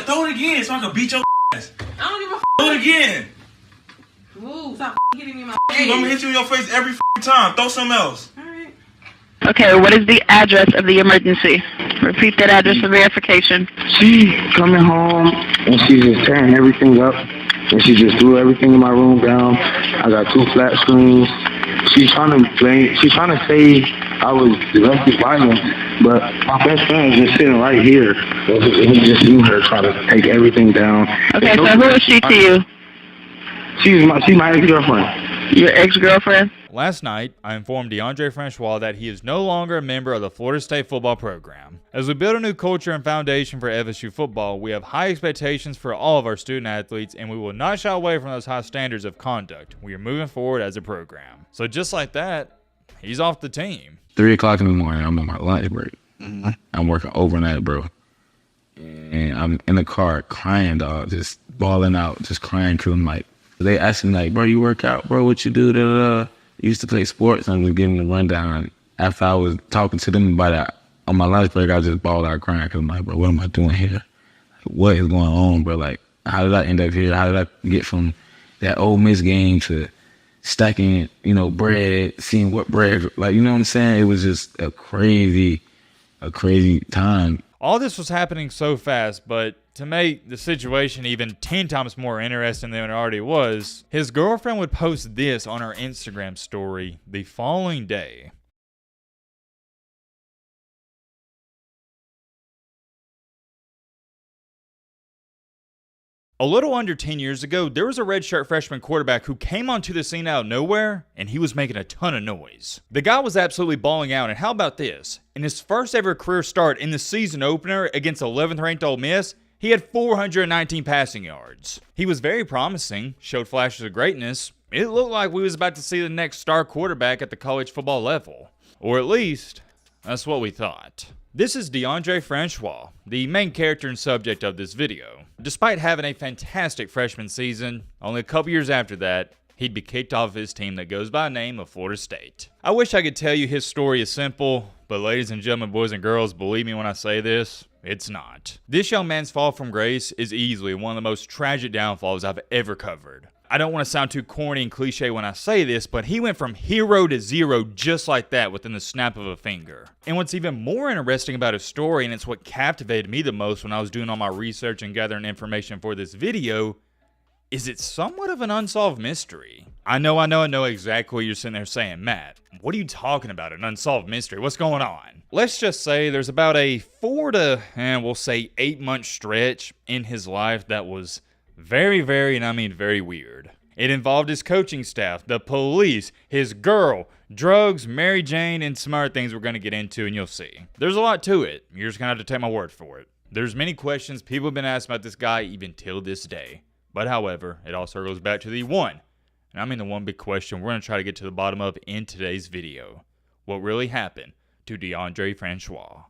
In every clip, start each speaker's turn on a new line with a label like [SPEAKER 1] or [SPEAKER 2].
[SPEAKER 1] throw it again so I can beat your ass.
[SPEAKER 2] I don't give a f.
[SPEAKER 1] Throw it again.
[SPEAKER 2] Ooh, stop hitting me in my
[SPEAKER 1] I'm
[SPEAKER 2] face.
[SPEAKER 1] gonna hit you in your face every time. Throw something else.
[SPEAKER 2] Alright.
[SPEAKER 3] Okay, what is the address of the emergency? Repeat that address for verification.
[SPEAKER 4] She coming home and she's just tearing everything up. And she just threw everything in my room down. I got 2 flat screens. She's trying to say I was domestic violence, but my best friend is just sitting right here. And he just seen her trying to take everything down.
[SPEAKER 3] Okay, so who is she to you?
[SPEAKER 4] She's my ex-girlfriend.
[SPEAKER 3] Your ex-girlfriend?
[SPEAKER 5] Last night, I informed Deondre Francois that he is no longer a member of the Florida State football program. As we build a new culture and foundation for FSU football, we have high expectations for all of our student athletes, and we will not shy away from those high standards of conduct. We are moving forward as a program. So just like that, he's off the team.
[SPEAKER 4] 3 o'clock in the morning, I'm on my lunch break. I'm working overnight, bro. And I'm in the car crying, dog, just bawling out, just crying because I'm like, they asking like, bro, you work out, bro, what you do? Used to play sports, and I was giving them a rundown. After I was talking to them about that, on my lunch break, I just bawled out crying because I'm like, bro, what am I doing here? What is going on, bro? Like, how did I end up here? How did I get from that Ole Miss game to stacking, bread, seeing what bread, like, you know what I'm saying? It was just a crazy time.
[SPEAKER 5] All this was happening so fast, but to make the situation even 10 times more interesting than it already was, his girlfriend would post this on her Instagram story the following day. A little under 10 years ago, there was a redshirt freshman quarterback who came onto the scene out of nowhere, and he was making a ton of noise. The guy was absolutely balling out, and how about this? In his first ever career start in the season opener against 11th ranked Ole Miss, he had 419 passing yards. He was very promising, showed flashes of greatness. It looked like we was about to see the next star quarterback at the college football level. Or at least, that's what we thought. This is Deondre Francois, the main character and subject of this video. Despite having a fantastic freshman season, only a couple years after that, he'd be kicked off his team that goes by the name of Florida State. I wish I could tell you his story is simple, but ladies and gentlemen, boys and girls, believe me when I say this, it's not. This young man's fall from grace is easily one of the most tragic downfalls I've ever covered. I don't want to sound too corny and cliche when I say this, but he went from hero to zero just like that within the snap of a finger. And what's even more interesting about his story, and it's what captivated me the most when I was doing all my research and gathering information for this video, is it's somewhat of an unsolved mystery. I know exactly what you're sitting there saying, Matt. What are you talking about, an unsolved mystery? What's going on? Let's just say there's about a 4 to, we'll say 8 month stretch in his life that was very, and I mean very weird. It involved his coaching staff, the police, his girl, drugs, Mary Jane, and some other things we're going to get into, and you'll see. There's a lot to it. You're just going to have to take my word for it. There's many questions people have been asking about this guy even till this day. But however, it also goes back to the one, and I mean the one big question we're going to try to get to the bottom of in today's video. What really happened to Deondre Francois?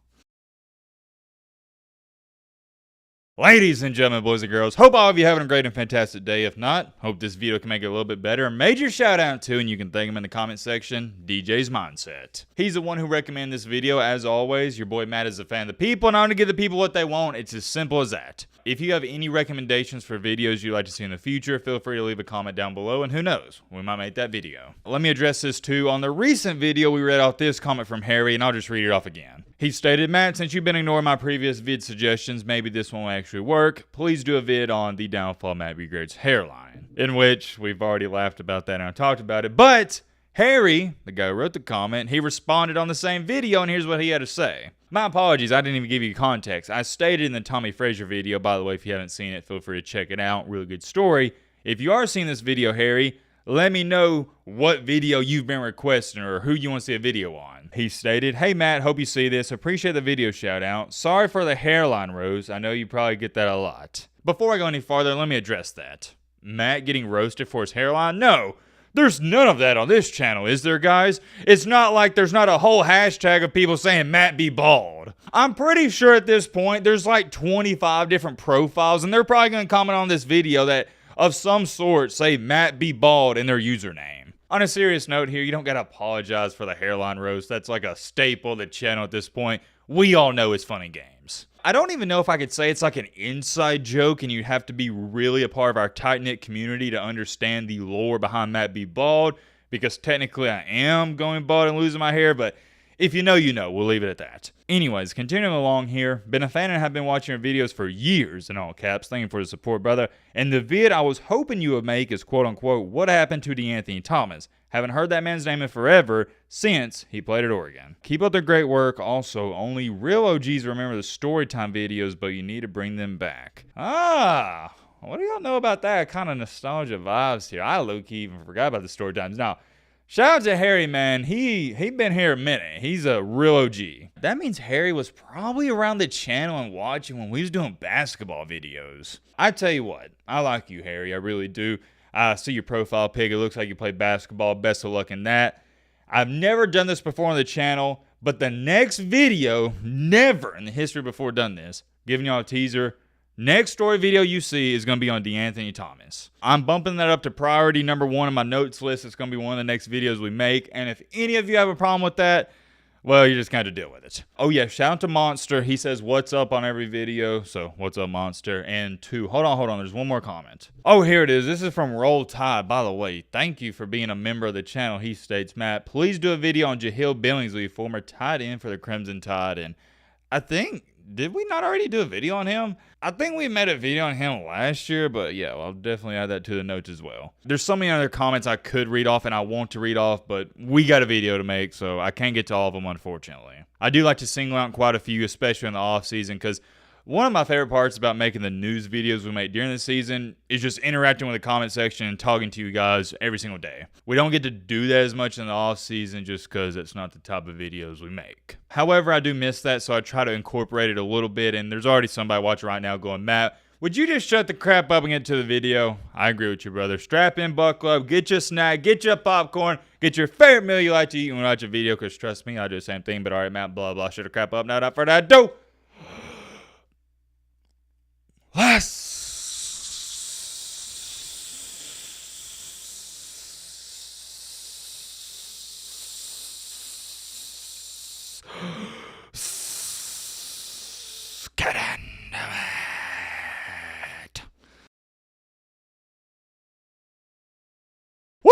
[SPEAKER 5] Ladies and gentlemen, boys and girls, hope all of you having a great and fantastic day. If not, hope this video can make it a little bit better. Major shout out to, and you can thank him in the comment section, DJ's Mindset. He's the one who recommended this video. As always, your boy Matt is a fan of the people, and I want to give the people what they want. It's as simple as that. If you have any recommendations for videos you'd like to see in the future, feel free to leave a comment down below, and who knows, we might make that video. Let me address this too. On the recent video, we read off this comment from Harry, and I'll just read it off again. He stated, Matt, since you've been ignoring my previous vid suggestions, maybe this one will actually work. Please do a vid on the downfall of Matt B. Great's hairline. In which, we've already laughed about that and I talked about it, but Harry, the guy who wrote the comment, he responded on the same video, and here's what he had to say. My apologies, I didn't even give you context. I stated in the Tommy Frazier video, by the way, if you haven't seen it, feel free to check it out. Really good story. If you are seeing this video, Harry, let me know what video you've been requesting or who you want to see a video on. He stated, hey Matt, hope you see this. Appreciate the video shout out. Sorry for the hairline rose. I know you probably get that a lot. Before I go any farther, let me address that. Matt getting roasted for his hairline? No. There's none of that on this channel, is there, guys? It's not like there's not a whole hashtag of people saying Matt be bald. I'm pretty sure at this point there's like 25 different profiles, and they're probably going to comment on this video that of some sort say Matt be bald in their username. On a serious note here, you don't got to apologize for the hairline roast. That's like a staple of the channel at this point. We all know it's fun and games. I don't even know if I could say it's like an inside joke, and you'd have to be really a part of our tight-knit community to understand the lore behind Matt be bald, because technically I am going bald and losing my hair, but if you know, you know. We'll leave it at that. Anyways, continuing along here. Been a fan and have been watching your videos for years, in all caps. Thank you for the support, brother. And the vid I was hoping you would make is quote-unquote, what happened to Deontre Thomas? Haven't heard that man's name in forever since he played at Oregon. Keep up the great work. Also, only real OGs remember the storytime videos, but you need to bring them back. Ah, what do y'all know about that? Kind of nostalgia vibes here. I low-key even forgot about the story times. Now, shout out to Harry, man. He been here a minute. He's a real OG. That means Harry was probably around the channel and watching when we was doing basketball videos. I tell you what, I like you, Harry. I really do. I see your profile pic. It looks like you play basketball. Best of luck in that. I've never done this before on the channel, but the next video, never in the history before done this, giving y'all a teaser, next story video you see is going to be on Deontre Thomas. I'm bumping that up to priority number 1 on my notes list. It's going to be one of the next videos we make. And if any of you have a problem with that, well, you just got to deal with it. Oh yeah, shout out to Monster. He says, what's up on every video. So, what's up, Monster? And 2, hold on. There's one more comment. Oh, here it is. This is from Roll Tide. By the way, thank you for being a member of the channel. He states, Matt, please do a video on Jahlil Billingsley, former tight end for the Crimson Tide. And I think, did we not already do a video on him? I think we made a video on him last year, but yeah, I'll definitely add that to the notes as well. There's so many other comments I could read off and I want to read off, but we got a video to make, so I can't get to all of them, unfortunately. I do like to single out quite a few, especially in the off season, because one of my favorite parts about making the news videos we make during the season is just interacting with the comment section and talking to you guys every single day. We don't get to do that as much in the off season just because it's not the type of videos we make. However, I do miss that, so I try to incorporate it a little bit, and there's already somebody watching right now going, Matt, would you just shut the crap up and get to the video? I agree with you, brother. Strap in, buckle up, get your snack, get your popcorn, get your favorite meal you like to eat when you watch a video, because trust me, I do the same thing, but alright, Matt, blah, blah, shut the crap up. Now, without further ado, let's get into it. Woo!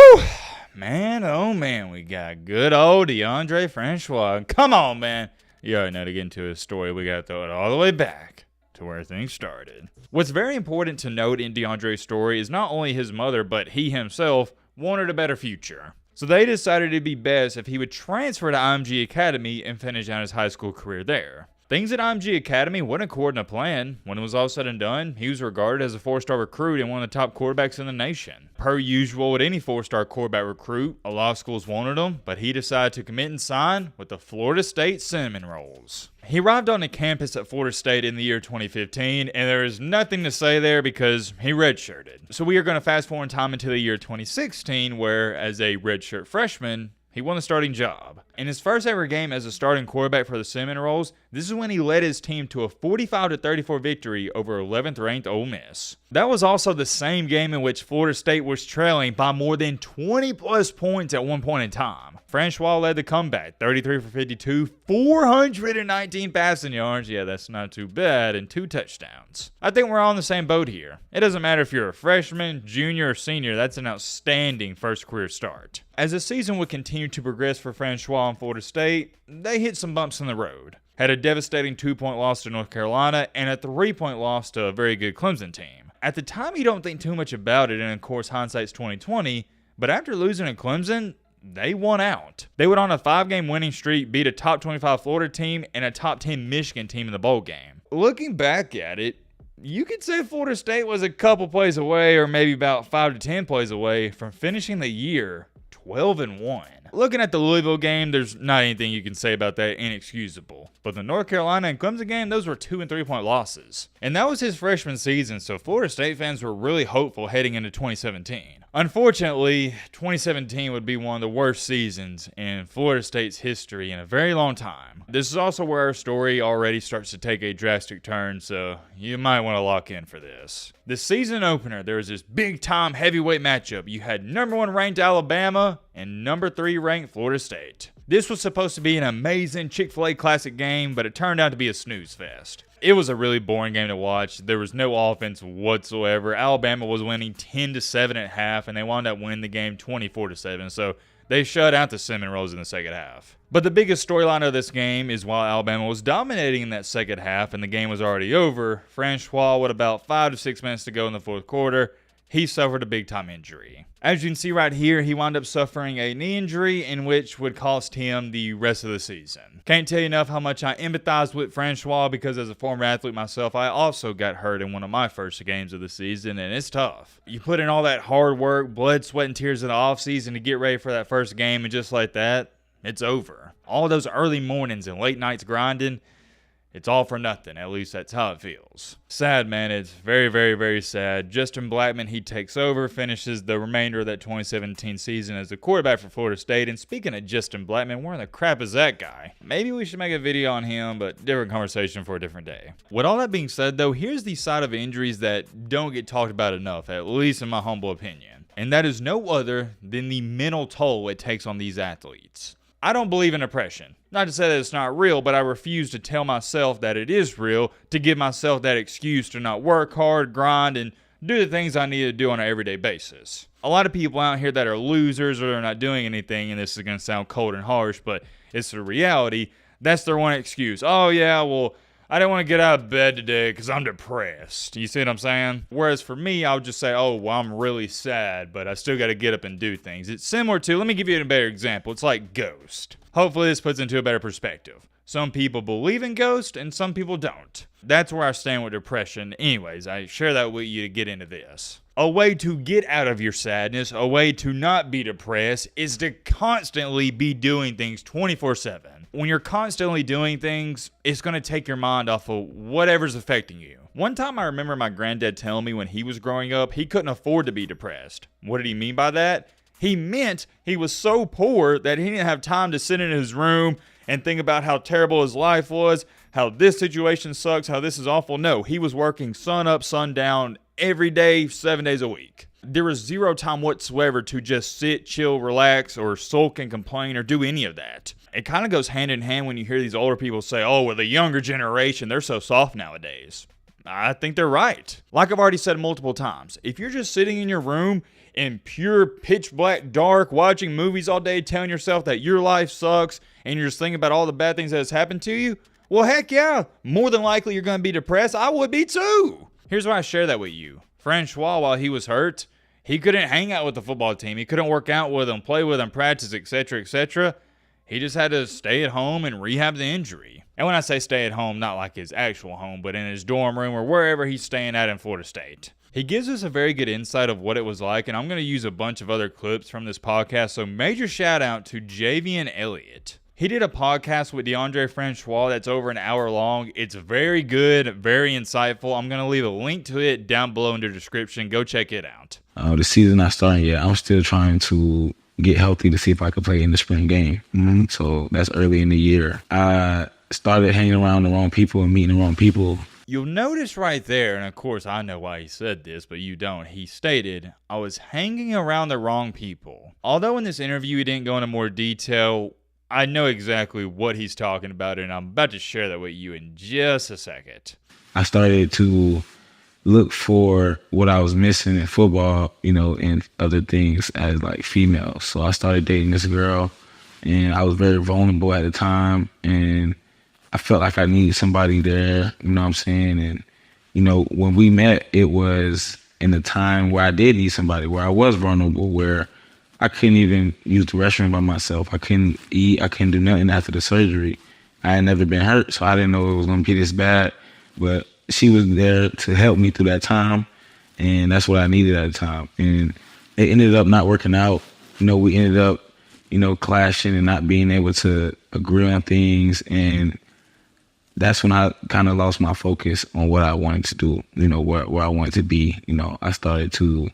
[SPEAKER 5] Man, oh man, we got good old Deondre Francois. Come on, man. You already know, to get into his story, we got to throw it all the way back to where things started. What's very important to note in Deondre's story is not only his mother, but he himself wanted a better future. So they decided it'd be best if he would transfer to IMG Academy and finish out his high school career there. Things at IMG Academy went according to plan. When it was all said and done, he was regarded as a 4-star recruit and one of the top quarterbacks in the nation. Per usual with any 4-star quarterback recruit, a lot of schools wanted him, but he decided to commit and sign with the Florida State Cinnamon Rolls. He arrived on the campus at Florida State in the year 2015, and there is nothing to say there because he redshirted. So we are going to fast forward in time into the year 2016, where as a redshirt freshman, he won the starting job. In his first ever game as a starting quarterback for the Cinnamon Rolls, this is when he led his team to a 45-34 victory over 11th ranked Ole Miss. That was also the same game in which Florida State was trailing by more than 20 plus points at one point in time. Francois led the comeback, 33 for 52, 419 passing yards. Yeah, that's not too bad, and 2 touchdowns. I think we're all in the same boat here. It doesn't matter if you're a freshman, junior, or senior, that's an outstanding first career start. As the season would continue to progress for Francois and Florida State, they hit some bumps in the road. Had a devastating 2-point loss to North Carolina and a 3-point loss to a very good Clemson team. At the time, you don't think too much about it, and of course, hindsight's 2020, but after losing to Clemson, they won out. They went on a 5-game winning streak, beat a top 25 Florida team and a top 10 Michigan team in the bowl game. Looking back at it, you could say Florida State was a couple plays away, or maybe about 5 to 10 plays away from finishing the year 12-1. Looking at the Louisville game, there's not anything you can say about that inexcusable. But the North Carolina and Clemson game, those were 2- and 3-point losses. And that was his freshman season, so Florida State fans were really hopeful heading into 2017. Unfortunately, 2017 would be one of the worst seasons in Florida State's history in a very long time. This is also where our story already starts to take a drastic turn, so you might want to lock in for this. The season opener, there was this big-time heavyweight matchup. You had number 1 ranked Alabama and number 3 ranked Florida State. This was supposed to be an amazing Chick-fil-A classic game, but it turned out to be a snooze fest. It was a really boring game to watch. There was no offense whatsoever. Alabama was winning 10-7 at half, and they wound up winning the game 24-7. So they shut out the Seminoles in the second half. But the biggest storyline of this game is while Alabama was dominating in that second half and the game was already over, Francois, with about 5 to 6 minutes to go in the fourth quarter, he suffered a big-time injury. As you can see right here, he wound up suffering a knee injury in which would cost him the rest of the season. Can't tell you enough how much I empathize with Francois because as a former athlete myself, I also got hurt in one of my first games of the season, and it's tough. You put in all that hard work, blood, sweat, and tears in the offseason to get ready for that first game, and just like that, it's over. All those early mornings and late nights grinding, it's all for nothing. At least that's how it feels. Sad, man. It's very, very, very sad. Justin Blackman, he takes over, finishes the remainder of that 2017 season as the quarterback for Florida State. And speaking of Justin Blackman, where in the crap is that guy? Maybe we should make a video on him, but different conversation for a different day. With all that being said, though, here's the side of injuries that don't get talked about enough, at least in my humble opinion. And that is no other than the mental toll it takes on these athletes. I don't believe in depression. Not to say that it's not real, but I refuse to tell myself that it is real, to give myself that excuse to not work hard, grind, and do the things I need to do on an everyday basis. A lot of people out here that are losers or they're not doing anything, and this is going to sound cold and harsh, but it's the reality. That's their one excuse. Oh yeah, well, I didn't want to get out of bed today because I'm depressed. You see what I'm saying? Whereas for me, I would just say, oh, well, I'm really sad, but I still got to get up and do things. It's similar to, let me give you a better example. It's like Ghost. Hopefully this puts into a better perspective. Some people believe in ghosts and some people don't. That's where I stand with depression. Anyways, I share that with you to get into this. A way to get out of your sadness, a way to not be depressed, is to constantly be doing things 24/7. When you're constantly doing things, it's going to take your mind off of whatever's affecting you. One time I remember my granddad telling me when he was growing up, he couldn't afford to be depressed. What did he mean by that? He meant he was so poor that he didn't have time to sit in his room and think about how terrible his life was, how this situation sucks, how this is awful. No, he was working sun up, sun down every day, 7 days a week. There was zero time whatsoever to just sit, chill, relax, or sulk and complain or do any of that. It kind of goes hand in hand when you hear these older people say, oh, well, the younger generation, they're so soft nowadays. I think they're right. Like I've already said multiple times, if you're just sitting in your room in pure pitch black dark, watching movies all day, telling yourself that your life sucks, and you're just thinking about all the bad things that has happened to you, well, heck yeah, more than likely you're going to be depressed. I would be too. Here's why I share that with you. Francois, while he was hurt, he couldn't hang out with the football team. He couldn't work out with them, play with them, practice, etc., etc. He just had to stay at home and rehab the injury. And when I say stay at home, not like his actual home, but in his dorm room or wherever he's staying at in Florida State. He gives us a very good insight of what it was like, and I'm going to use a bunch of other clips from this podcast, so major shout out to Javian Elliott. He did a podcast with Deondre Francois that's over an hour long. It's very good, very insightful. I'm going to leave a link to it down below in the description. Go check it out.
[SPEAKER 4] The season not starting yet. I'm still trying to get healthy to see if I could play in the spring game. So that's early in the year. I started hanging around the wrong people and meeting the wrong people.
[SPEAKER 5] You'll notice right there, and of course I know why he said this, but you don't. He stated, I was hanging around the wrong people. Although in this interview he didn't go into more detail, I know exactly what he's talking about, and I'm about to share that with you in just a second.
[SPEAKER 4] I started to look for what I was missing in football, and other things as like females. So I started dating this girl, and I was very vulnerable at the time, and I felt like I needed somebody there, you know what I'm saying? And, when we met, it was in the time where I did need somebody, where I was vulnerable, where I couldn't even use the restroom by myself. I couldn't eat. I couldn't do nothing after the surgery. I had never been hurt, so I didn't know it was going to be this bad. But she was there to help me through that time, and that's what I needed at the time. And it ended up not working out. We ended up, clashing and not being able to agree on things, and that's when I kind of lost my focus on what I wanted to do, where I wanted to be. I started to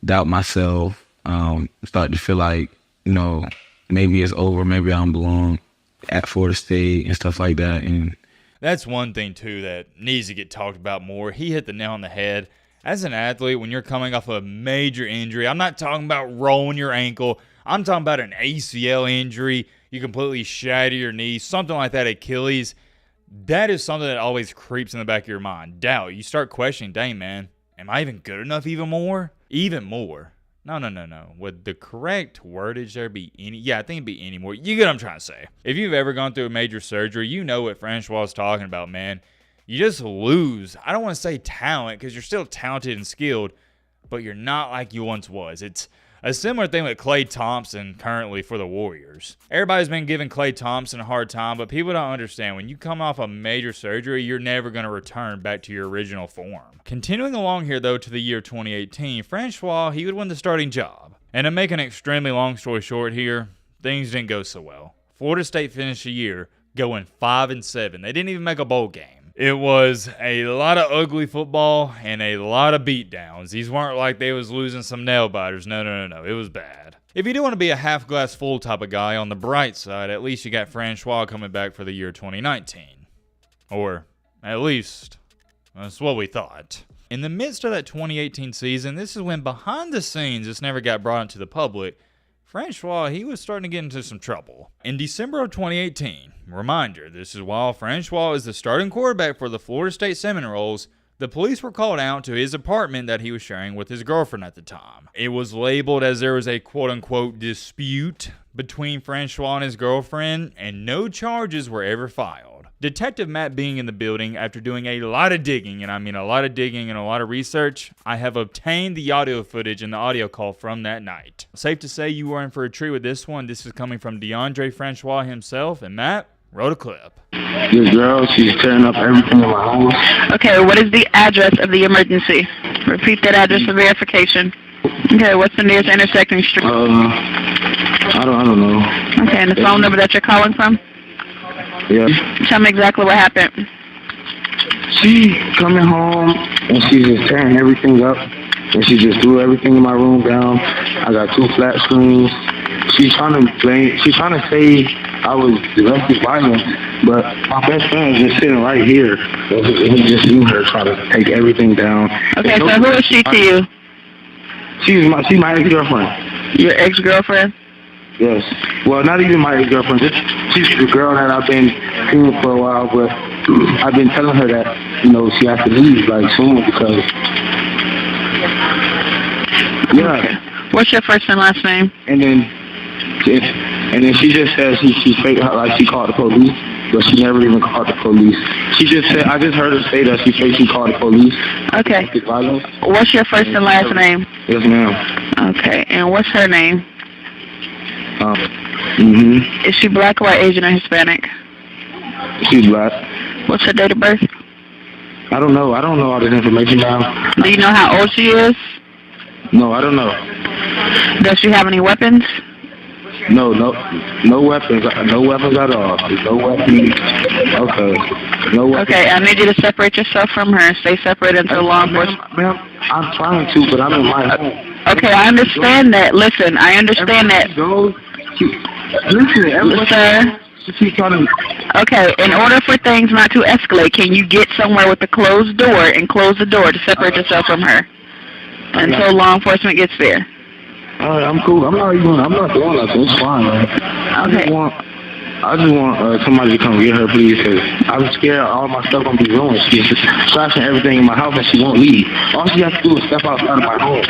[SPEAKER 4] doubt myself, started to feel like, maybe it's over, maybe I don't belong at Florida State and stuff like that. And
[SPEAKER 5] that's one thing, too, that needs to get talked about more. He hit the nail on the head. As an athlete, when you're coming off a major injury, I'm not talking about rolling your ankle. I'm talking about an ACL injury. you completely shatter your knee, something like that, Achilles, that is something that always creeps in the back of your mind. Doubt. You start questioning, dang, man, am I even good enough even more? Even more. No. Would the correct wordage there be any? Yeah, I think it'd be any more. You get what I'm trying to say. If you've ever gone through a major surgery, you know what Francois is talking about, man. You just lose. I don't want to say talent because you're still talented and skilled, but you're not like you once was. It's a similar thing with Klay Thompson currently for the Warriors. Everybody's been giving Klay Thompson a hard time, but people don't understand. When you come off a major surgery, you're never going to return back to your original form. Continuing along here, though, to the year 2018, Francois, he would win the starting job. And to make an extremely long story short here, things didn't go so well. Florida State finished the year going 5-7. They didn't even make a bowl game. It was a lot of ugly football and a lot of beatdowns. These weren't like they was losing some nail biters. No. It was bad. If you do want to be a half glass full type of guy, on the bright side, at least you got Francois coming back for the year 2019. Or at least that's what we thought. In the midst of that 2018 season, this is when behind the scenes this never got brought into the public, Francois, he was starting to get into some trouble. In December of 2018, reminder, this is while Francois is the starting quarterback for the Florida State Seminoles, the police were called out to his apartment that he was sharing with his girlfriend at the time. It was labeled as there was a quote-unquote dispute between Francois and his girlfriend, and no charges were ever filed. Detective Matt being in the building, after doing a lot of digging, and I mean a lot of digging and a lot of research, I have obtained the audio footage and the audio call from that night. Safe to say you were in for a treat with this one. This is coming from Deondre Francois himself, and Matt, roll a clip.
[SPEAKER 6] This girl, she's tearing up everything in my house.
[SPEAKER 3] Okay, what is the address of the emergency? Repeat that address for verification. Okay, what's the nearest intersecting street?
[SPEAKER 6] I don't know.
[SPEAKER 3] Okay, and the phone number that you're calling from?
[SPEAKER 6] Yeah.
[SPEAKER 3] Tell me exactly what happened.
[SPEAKER 6] She coming home and she's just tearing everything up, and she just threw everything in my room down. I got 2 flat screens. She's trying to say I was domestic violence, but my best friend is just sitting right here. And he just seen her trying to take everything down.
[SPEAKER 3] Okay, so who is she to you?
[SPEAKER 6] She's my ex-girlfriend.
[SPEAKER 3] Your ex-girlfriend?
[SPEAKER 6] Yes. Well, not even my ex-girlfriend. She's the girl that I've been seeing for a while, but I've been telling her that, she has to leave, soon, because, yeah.
[SPEAKER 3] Okay. What's your first and last name?
[SPEAKER 6] And then she just says she fake, she called the police, but she never even called the police. She just said, I just heard her say that she called the police.
[SPEAKER 3] Okay. What's your first and last name?
[SPEAKER 6] Yes, ma'am.
[SPEAKER 3] Okay, and what's her name?
[SPEAKER 6] Mm-hmm.
[SPEAKER 3] Is she black or Asian or Hispanic?
[SPEAKER 6] She's black.
[SPEAKER 3] What's her date of birth?
[SPEAKER 6] I don't know. I don't know all this information now.
[SPEAKER 3] Do you know how old she is?
[SPEAKER 6] No, I don't know.
[SPEAKER 3] Does she have any weapons?
[SPEAKER 6] No weapons. No weapons at all. No weapons. Okay. No weapons.
[SPEAKER 3] Okay, I need you to separate yourself from her. Stay separated until law enforcement.
[SPEAKER 6] Ma'am, I'm trying to, but I'm in my home.
[SPEAKER 3] Okay, I understand that. Listen, I understand that.
[SPEAKER 6] Listen,
[SPEAKER 3] sir.
[SPEAKER 6] She's trying to.
[SPEAKER 3] Okay, in order for things not to escalate, can you get somewhere with a closed door and close the door to separate yourself from her until law enforcement gets there?
[SPEAKER 6] All right, I'm cool. I'm not doing nothing. It's fine, man.
[SPEAKER 3] Okay.
[SPEAKER 6] I just want somebody to come get her, please, because I'm scared all my stuff gonna be ruined. She's just trashing everything in my house and she won't leave. All she has to do is step outside of my home.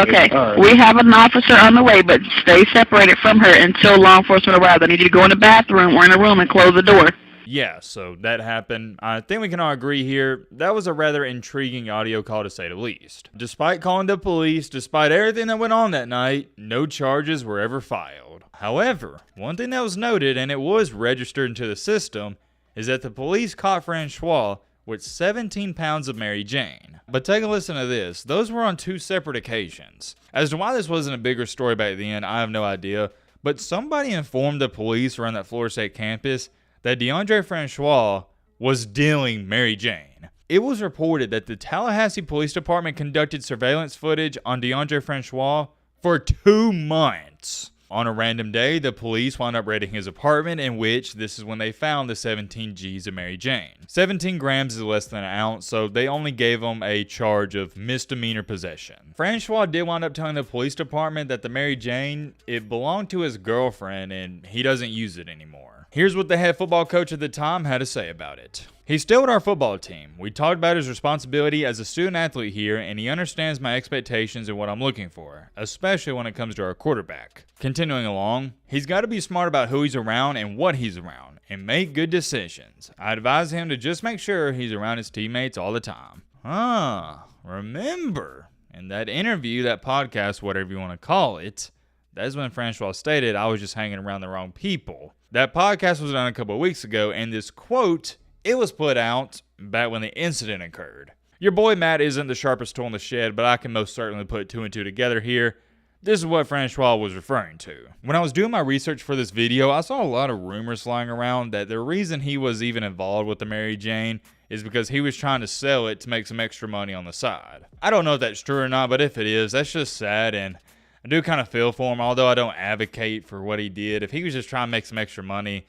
[SPEAKER 3] Okay.
[SPEAKER 6] Right.
[SPEAKER 3] We have an officer on the way, but stay separated from her until law enforcement arrives. I need you to go in the bathroom or in a room and close the door.
[SPEAKER 5] Yeah, so that happened. I think we can all agree here, that was a rather intriguing audio call to say the least. Despite calling the police, despite everything that went on that night, no charges were ever filed. However, one thing that was noted, and it was registered into the system, is that the police caught Francois with 17 pounds of Mary Jane. But take a listen to this. Those were on 2 separate occasions. As to why this wasn't a bigger story back then, I have no idea. But somebody informed the police around that Florida State campus that Deondre Francois was dealing Mary Jane. It was reported that the Tallahassee Police Department conducted surveillance footage on Deondre Francois for 2 months. On a random day, the police wound up raiding his apartment, in which this is when they found the 17 G's of Mary Jane. 17 grams is less than an ounce, so they only gave him a charge of misdemeanor possession. Francois did wind up telling the police department that the Mary Jane, it belonged to his girlfriend and he doesn't use it anymore. Here's what the head football coach at the time had to say about it. He's still with our football team. We talked about his responsibility as a student athlete here, and he understands my expectations and what I'm looking for, especially when it comes to our quarterback. Continuing along, he's got to be smart about who he's around and what he's around, and make good decisions. I advise him to just make sure he's around his teammates all the time. Remember, in that interview, that podcast, whatever you want to call it, that's when Francois stated I was just hanging around the wrong people. That podcast was done a couple of weeks ago, and this quote, it was put out back when the incident occurred. Your boy Matt isn't the sharpest tool in the shed, but I can most certainly put two and two together here. This is what Francois was referring to. When I was doing my research for this video, I saw a lot of rumors flying around that the reason he was even involved with the Mary Jane is because he was trying to sell it to make some extra money on the side. I don't know if that's true or not, but if it is, that's just sad, and I do kind of feel for him, although I don't advocate for what he did. If he was just trying to make some extra money,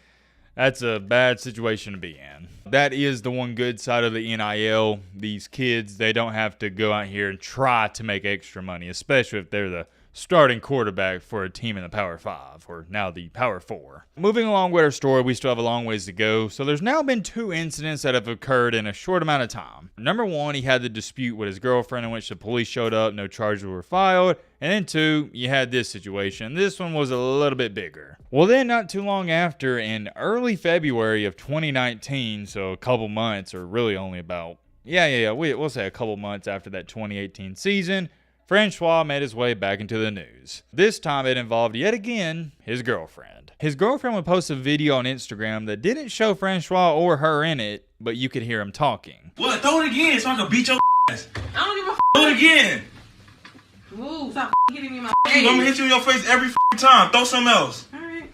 [SPEAKER 5] that's a bad situation to be in. That is the one good side of the NIL. These kids, they don't have to go out here and try to make extra money, especially if they're the starting quarterback for a team in the Power 5, or now the Power 4. Moving along with our story, we still have a long ways to go. So there's now been 2 incidents that have occurred in a short amount of time. Number 1, he had the dispute with his girlfriend in which the police showed up, no charges were filed. And then 2, you had this situation. This one was a little bit bigger. Well, then not too long after, in early February of 2019, so a couple months, or really only about, we'll say a couple months after that 2018 season, Francois made his way back into the news. This time it involved, yet again, his girlfriend. His girlfriend would post a video on Instagram that didn't show Francois or her in it, but you could hear him talking.
[SPEAKER 1] What? Throw it again so I can beat your ass.
[SPEAKER 2] I don't give a
[SPEAKER 1] Throw it again.
[SPEAKER 2] Ooh, stop hitting me in my
[SPEAKER 1] I'm
[SPEAKER 2] face.
[SPEAKER 1] gonna hit you in your face every time. Throw something else.
[SPEAKER 2] Alright.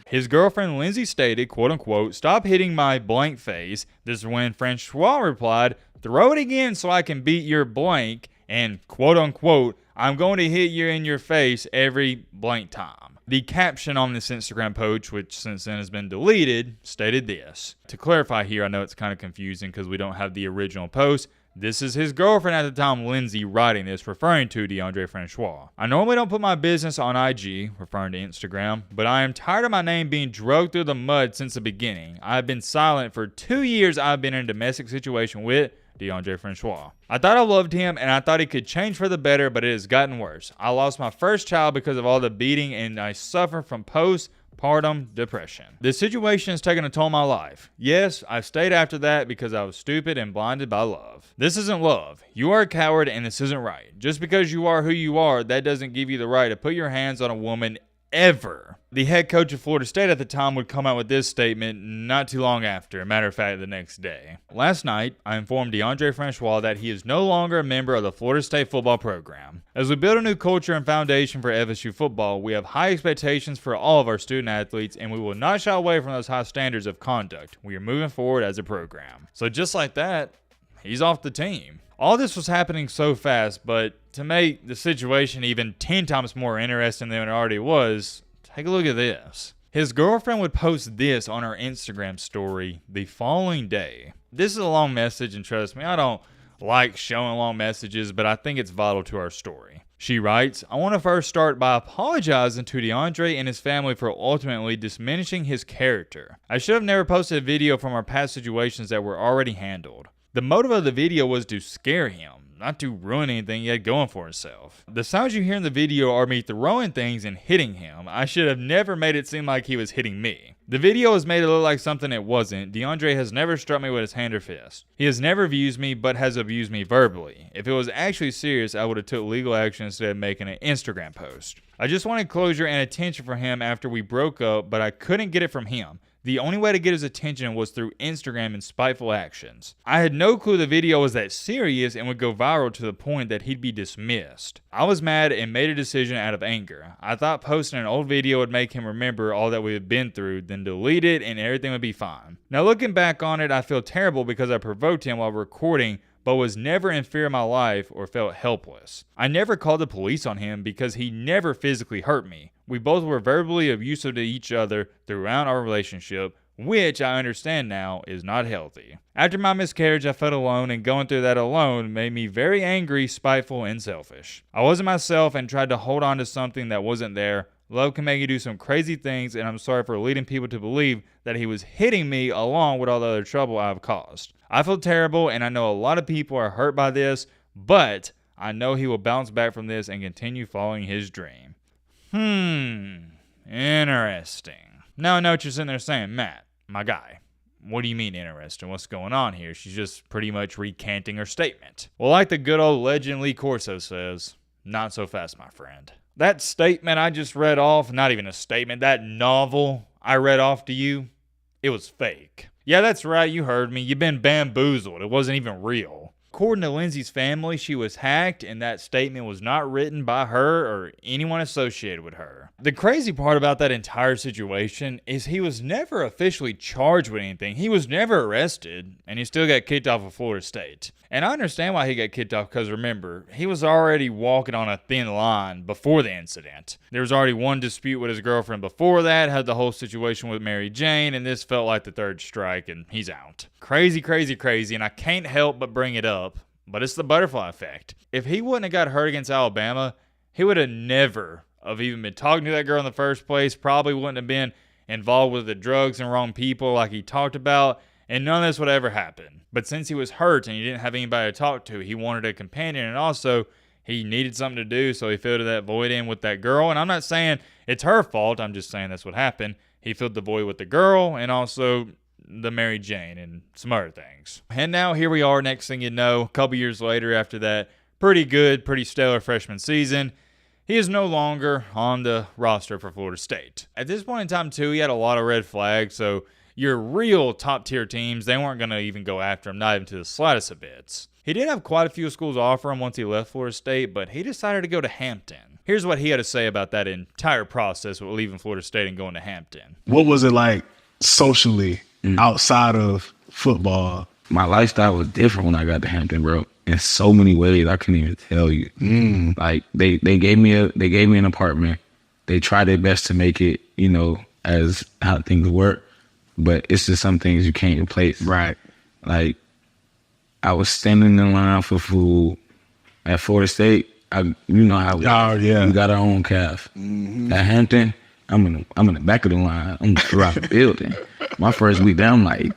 [SPEAKER 5] His girlfriend Lindsay stated, quote unquote, "Stop hitting my blank face." This is when Francois replied, "Throw it again so I can beat your blank," and quote unquote, "I'm going to hit you in your face every blank time." The caption on this Instagram post, which since then has been deleted, stated this. To clarify here, I know it's kind of confusing because we don't have the original post. This is his girlfriend at the time, Lindsay, writing this, referring to Deondre Francois. "I normally don't put my business on IG," referring to Instagram, "but I am tired of my name being dragged through the mud since the beginning. I have been silent for 2 years. I've been in a domestic situation with Deondre Francois. I thought I loved him and I thought he could change for the better, but it has gotten worse. I lost my first child because of all the beating and I suffer from postpartum depression. This situation has taken a toll on my life. Yes, I've stayed after that because I was stupid and blinded by love. This isn't love. You are a coward and this isn't right. Just because you are who you are, that doesn't give you the right to put your hands on a woman ever." The head coach of Florida State at the time would come out with this statement not too long after, a matter of fact, the next day. "Last night, I informed Deondre Francois that he is no longer a member of the Florida State football program. As we build a new culture and foundation for FSU football, we have high expectations for all of our student athletes, and we will not shy away from those high standards of conduct. We are moving forward as a program." So just like that, he's off the team. All this was happening so fast, but to make the situation even 10 times more interesting than it already was, take a look at this. His girlfriend would post this on her Instagram story the following day. This is a long message, and trust me, I don't like showing long messages, but I think it's vital to our story. She writes, "I want to first start by apologizing to DeAndre and his family for ultimately diminishing his character. I should have never posted a video from our past situations that were already handled. The motive of the video was to scare him, not to ruin anything he had going for himself. The sounds you hear in the video are me throwing things and hitting him. I should have never made it seem like he was hitting me. The video has made it look like something it wasn't. DeAndre has never struck me with his hand or fist. He has never abused me, but has abused me verbally. If it was actually serious, I would have took legal action instead of making an Instagram post. I just wanted closure and attention for him after we broke up, but I couldn't get it from him. The only way to get his attention was through Instagram and spiteful actions. I had no clue the video was that serious and would go viral to the point that he'd be dismissed. I was mad and made a decision out of anger. I thought posting an old video would make him remember all that we had been through, then delete it and everything would be fine. Now looking back on it, I feel terrible because I provoked him while recording, but was never in fear of my life or felt helpless. I never called the police on him because he never physically hurt me. We both were verbally abusive to each other throughout our relationship, which I understand now is not healthy. After my miscarriage, I felt alone, and going through that alone made me very angry, spiteful, and selfish. I wasn't myself and tried to hold on to something that wasn't there. Love can make you do some crazy things, and I'm sorry for leading people to believe that he was hitting me along with all the other trouble I've caused. I feel terrible, and I know a lot of people are hurt by this, but I know he will bounce back from this and continue following his dream. Interesting. Now I know what you're sitting there saying, Matt, my guy. What do you mean interesting? What's going on here? She's just pretty much recanting her statement. Well, like the good old legend Lee Corso says, not so fast, my friend. That statement I just read off, not even a statement, that novel I read off to you, it was fake. Yeah, that's right, you heard me. You've been bamboozled. It wasn't even real. According to Lindsay's family, she was hacked, and that statement was not written by her or anyone associated with her. The crazy part about that entire situation is he was never officially charged with anything. He was never arrested, and he still got kicked off of Florida State. And I understand why he got kicked off, because remember, he was already walking on a thin line before the incident. There was already one dispute with his girlfriend before that, had the whole situation with Mary Jane, and this felt like the third strike, and he's out. Crazy, crazy, crazy, and I can't help but bring it up, but it's the butterfly effect. If he wouldn't have got hurt against Alabama, he would have never have even been talking to that girl in the first place, probably wouldn't have been involved with the drugs and wrong people like he talked about, and none of this would ever happen. But since he was hurt and he didn't have anybody to talk to, he wanted a companion, and also he needed something to do, so he filled that void in with that girl. And I'm not saying it's her fault, I'm just saying that's what happened. He filled the void with the girl and also the Mary Jane and some other things. And now here we are, next thing you know, a couple years later after that pretty good, pretty stellar freshman season, he is no longer on the roster for Florida State. At this point in time, too, he had a lot of red flags, so your real top-tier teams, they weren't going to even go after him, not even to the slightest of bits. He did have quite a few schools offer him once he left Florida State, but he decided to go to Hampton. Here's what he had to say about that entire process with leaving Florida State and going to Hampton.
[SPEAKER 7] What was it like socially outside of football?
[SPEAKER 4] My lifestyle was different when I got to Hampton, bro. In so many ways, I couldn't even tell you. Like they gave me an apartment. They tried their best to make it, you know, as how things work. But it's just some things you can't replace. Right. Like, I was standing in line for food at Florida State. You know how we got our own calf. At Hampton, I'm in the back of the line. I'm throughout the building. My first week there, I'm like,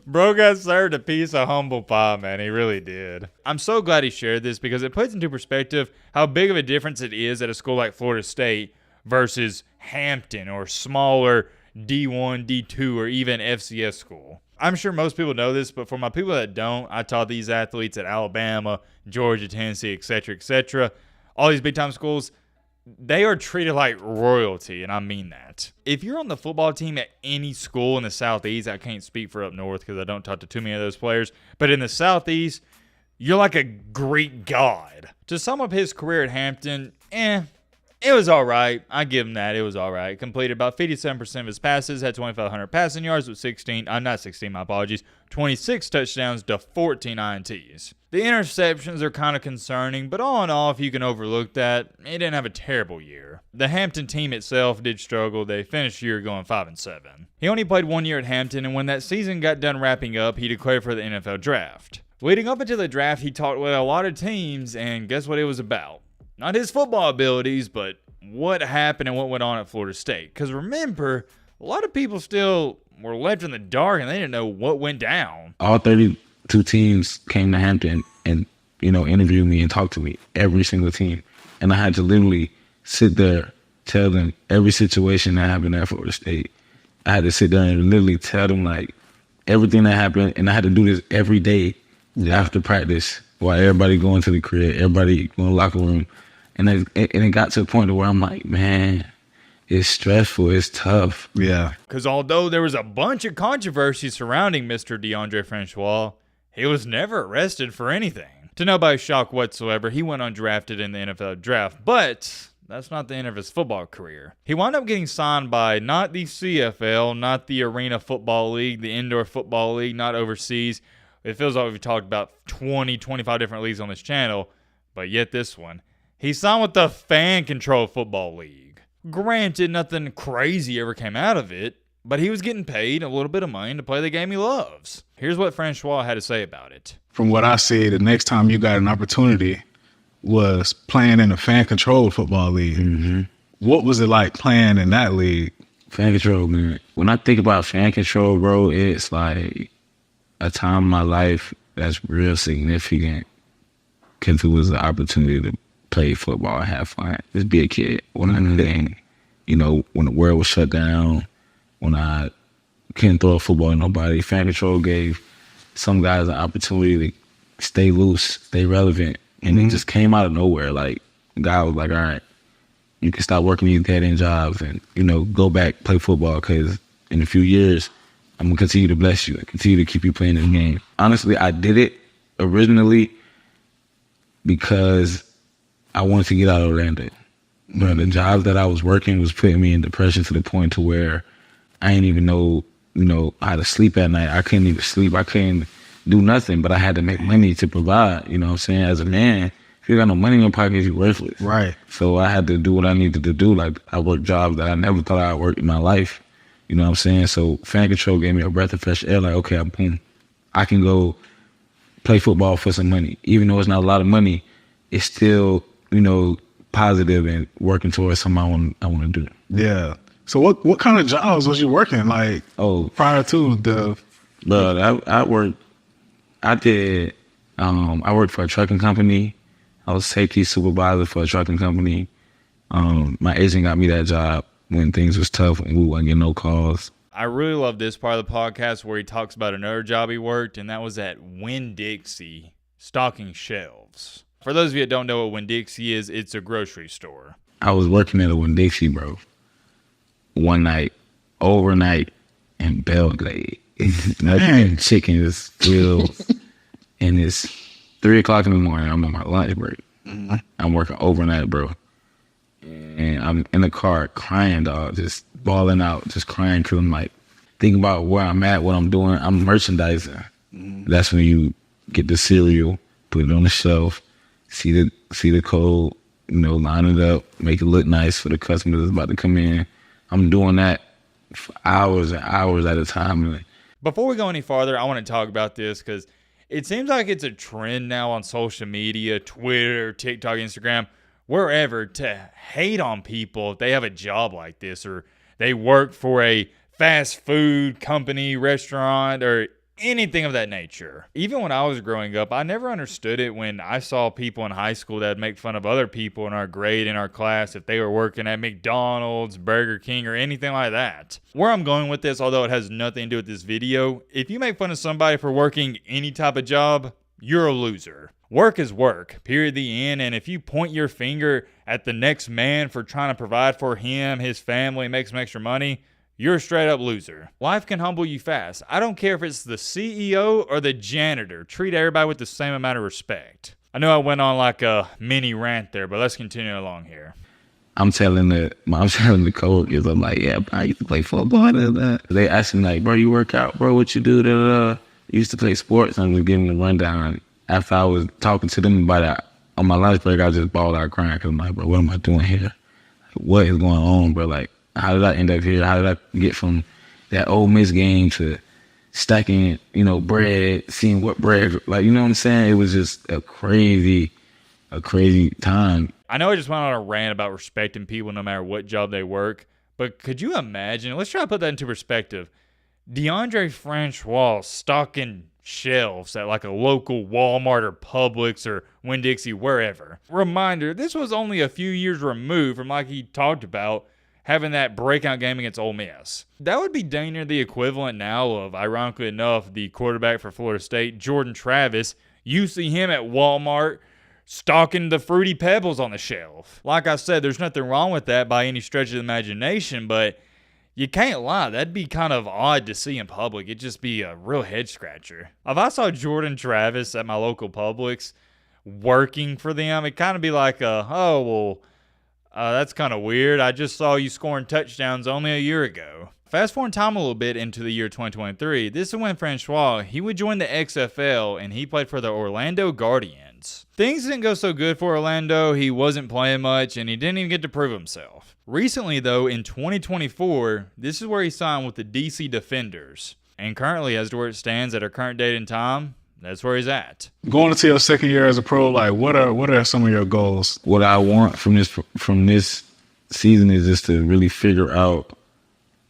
[SPEAKER 5] bro got served a piece of humble pie, man. He really did. I'm so glad he shared this because it puts into perspective how big of a difference it is at a school like Florida State versus Hampton or smaller D1, D2, or even FCS school. I'm sure most people know this, but for my people that don't, I taught these athletes at Alabama, Georgia, Tennessee, etc., etc. All these big-time schools, they are treated like royalty, and I mean that. If you're on the football team at any school in the Southeast, I can't speak for up north because I don't talk to too many of those players, but in the Southeast, you're like a Greek god. To sum up his career at Hampton, it was all right. I give him that. It was all right. Completed about 57% of his passes, had 2,500 passing yards with 26 touchdowns to 14 INTs. The interceptions are kind of concerning, but all in all, if you can overlook that, he didn't have a terrible year. The Hampton team itself did struggle. They finished the year going 5-7. He only played 1 year at Hampton, and when that season got done wrapping up, he declared for the NFL draft. Leading up into the draft, he talked with a lot of teams, and guess what it was about? Not his football abilities, but what happened and what went on at Florida State. Because remember, a lot of people still were left in the dark and they didn't know what went down.
[SPEAKER 4] All 32 teams came to Hampton and, you know, interviewed me and talked to me, every single team. And I had to literally sit there, tell them every situation that happened at Florida State. I had to sit there and literally tell them, like, everything that happened. And I had to do this every day after practice while everybody going to the crib, everybody going to the locker room. And it got to a point where I'm like, man, it's stressful, it's tough.
[SPEAKER 7] Yeah.
[SPEAKER 5] Because although there was a bunch of controversy surrounding Mr. Deondre Francois, he was never arrested for anything. To nobody's shock whatsoever, he went undrafted in the NFL draft. But that's not the end of his football career. He wound up getting signed by not the CFL, not the Arena Football League, the Indoor Football League, not overseas. It feels like we've talked about 20, 25 different leagues on this channel, but yet this one. He signed with the Fan Control Football League. Granted, nothing crazy ever came out of it, but he was getting paid a little bit of money to play the game he loves. Here's what Francois had to say about it.
[SPEAKER 7] From what I see, the next time you got an opportunity was playing in a fan-controlled football league.
[SPEAKER 4] Mm-hmm.
[SPEAKER 7] What was it like playing in that league?
[SPEAKER 4] Fan control, man. When I think about fan control, bro, it's like a time in my life that's real significant because it was the opportunity to play football and have fun. Just be a kid. When I didn't, when the world was shut down, when I couldn't throw a football at nobody, fan control gave some guys an opportunity to stay loose, stay relevant. And it just came out of nowhere. Like, the guy was like, all right, you can stop working these dead-end jobs and, go back, play football, because in a few years, I'm going to continue to bless you and continue to keep you playing this game. Honestly, I did it originally because I wanted to get out of Orlando. But the jobs that I was working was putting me in depression to the point to where I didn't even know, how to sleep at night. I couldn't even sleep. I couldn't do nothing, but I had to make money to provide, you know what I'm saying? As a man, if you got no money in your pocket, you're worthless.
[SPEAKER 7] Right.
[SPEAKER 4] So I had to do what I needed to do. Like, I worked jobs that I never thought I'd work in my life. You know what I'm saying? So fan control gave me a breath of fresh air. Like, okay, I can go play football for some money. Even though it's not a lot of money, it's still, positive and working towards something I want to do.
[SPEAKER 7] Yeah. So what kind of jobs was you working like prior to the...
[SPEAKER 4] Bro, I worked for a trucking company. I was safety supervisor for a trucking company. My agent got me that job when things was tough and we wasn't getting no calls.
[SPEAKER 5] I really love this part of the podcast where he talks about another job he worked, and that was at Winn-Dixie, stocking shelves. For those of you that don't know what Winn-Dixie is, it's a grocery store.
[SPEAKER 4] I was working at a Winn-Dixie, bro, one night, overnight, in Belgrade. Nothing, chicken is grilled, and it's 3 o'clock in the morning. I'm on my lunch break. I'm working overnight, bro. And I'm in the car crying, dog, just bawling out, just crying because I'm like, thinking about where I'm at, what I'm doing. I'm merchandising. That's when you get the cereal, put it on the shelf, see the code, line it up, make it look nice for the customers that's about to come in. I'm doing that for hours and hours at a time.
[SPEAKER 5] Before we go any farther, I want to talk about this because it seems like it's a trend now on social media, Twitter, TikTok, Instagram, wherever, to hate on people if they have a job like this or they work for a fast food company, restaurant, or anything of that nature. Even when I was growing up, I never understood it when I saw people in high school that would make fun of other people in our grade, in our class, if they were working at McDonald's, Burger King, or anything like that. Where I'm going with this, although it has nothing to do with this video, if you make fun of somebody for working any type of job, you're a loser. Work is work, period, the end. And if you point your finger at the next man for trying to provide for him, his family, make some extra money, you're a straight up loser. Life can humble you fast. I don't care if it's the CEO or the janitor. Treat everybody with the same amount of respect. I know I went on like a mini rant there, but let's continue along here.
[SPEAKER 4] I'm telling the coworkers, I'm like, yeah, bro, I used to play football. They asking like, bro, you work out, bro, what you do? You used to play sports. I'm just giving them a rundown. After I was talking to them about that, on my lunch break, I just bawled out crying because I'm like, bro, what am I doing here? What is going on, bro? Like, how did I end up here? How did I get from that Ole Miss game to stacking, bread, seeing what bread, like, you know what I'm saying? It was just a crazy time.
[SPEAKER 5] I know I just went on a rant about respecting people no matter what job they work, but could you imagine, let's try to put that into perspective, Deondre Francois stocking shelves at like a local Walmart or Publix or Winn-Dixie, wherever. Reminder, this was only a few years removed from, like he talked about, having that breakout game against Ole Miss. That would be dang near the equivalent now of, ironically enough, the quarterback for Florida State, Jordan Travis. You see him at Walmart stocking the Fruity Pebbles on the shelf. Like I said, there's nothing wrong with that by any stretch of the imagination, but you can't lie, that'd be kind of odd to see in public. It'd just be a real head scratcher. If I saw Jordan Travis at my local Publix working for them, it'd kind of be like, That's kind of weird. I just saw you scoring touchdowns only a year ago. Fast forward time a little bit into the year 2023. This is when Francois, he would join the XFL and he played for the Orlando Guardians. Things didn't go so good for Orlando. He wasn't playing much and he didn't even get to prove himself. Recently though, in 2024, this is where he signed with the DC Defenders. And currently, as to where it stands at our current date and time, that's where he's at.
[SPEAKER 7] Going into your second year as a pro, like what are some of your goals?
[SPEAKER 4] What I want from this season is just to really figure out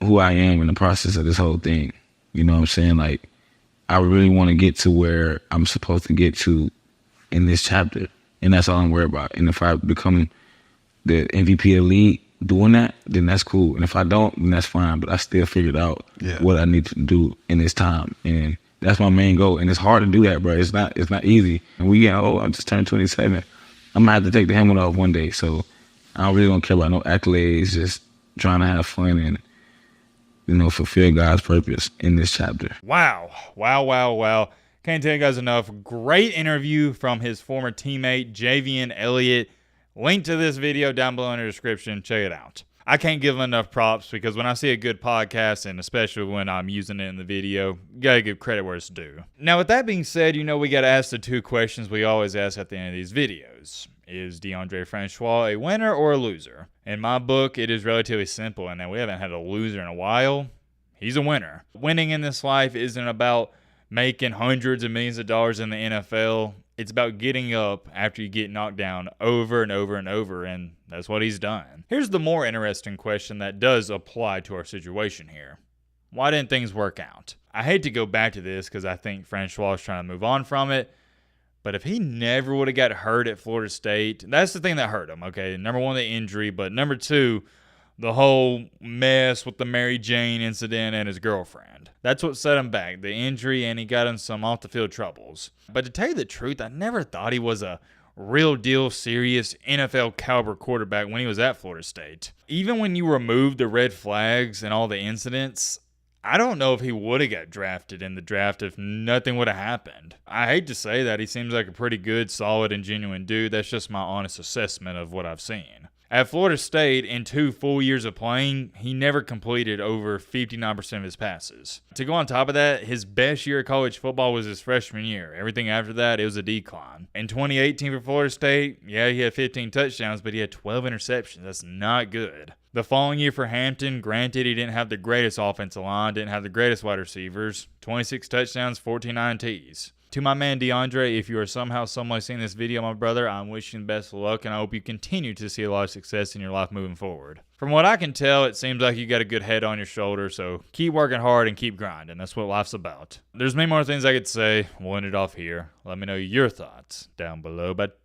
[SPEAKER 4] who I am in the process of this whole thing. You know what I'm saying? Like, I really want to get to where I'm supposed to get to in this chapter. And that's all I'm worried about. And if I become the MVP elite doing that, then that's cool. And if I don't, then that's fine. But I still figured out what I need to do in this time. And that's my main goal. And it's hard to do that, bro. It's not easy. And we get old. I just turned 27. I'm going to have to take the helmet off one day. So I really don't care about no accolades, just trying to have fun and, you know, fulfill God's purpose in this chapter.
[SPEAKER 5] Wow. Can't tell you guys enough. Great interview from his former teammate, Javian Elliott. Link to this video down below in the description. Check it out. I can't give him enough props because when I see a good podcast, and especially when I'm using it in the video, you gotta give credit where it's due. Now, with that being said, you know we gotta ask the two questions we always ask at the end of these videos. Is Deondre Francois a winner or a loser? In my book, it is relatively simple in that we haven't had a loser in a while. He's a winner. Winning in this life isn't about making hundreds of millions of dollars in the NFL. It's about getting up after you get knocked down over and over and over, and that's what he's done. Here's the more interesting question that does apply to our situation here. Why didn't things work out? I hate to go back to this because I think Francois is trying to move on from it, but if he never would have got hurt at Florida State, that's the thing that hurt him, okay? Number one, the injury, but number two, the whole mess with the Mary Jane incident and his girlfriend. That's what set him back, the injury, and he got in some off-the-field troubles. But to tell you the truth, I never thought he was a real deal, serious NFL caliber quarterback when he was at Florida State. Even when you remove the red flags and all the incidents, I don't know if he would have got drafted in the draft if nothing would have happened. I hate to say that. He seems like a pretty good, solid, and genuine dude. That's just my honest assessment of what I've seen. At Florida State, in 2 full years of playing, he never completed over 59% of his passes. To go on top of that, his best year of college football was his freshman year. Everything after that, it was a decline. In 2018 for Florida State, yeah, he had 15 touchdowns, but he had 12 interceptions. That's not good. The following year for Hampton, granted, he didn't have the greatest offensive line, didn't have the greatest wide receivers. 26 touchdowns, 14 INTs. To my man Deondre, if you are somehow somewhere seeing this video, my brother, I'm wishing you the best of luck, and I hope you continue to see a lot of success in your life moving forward. From what I can tell, it seems like you got a good head on your shoulder, so keep working hard and keep grinding. That's what life's about. There's many more things I could say. We'll end it off here. Let me know your thoughts down below, but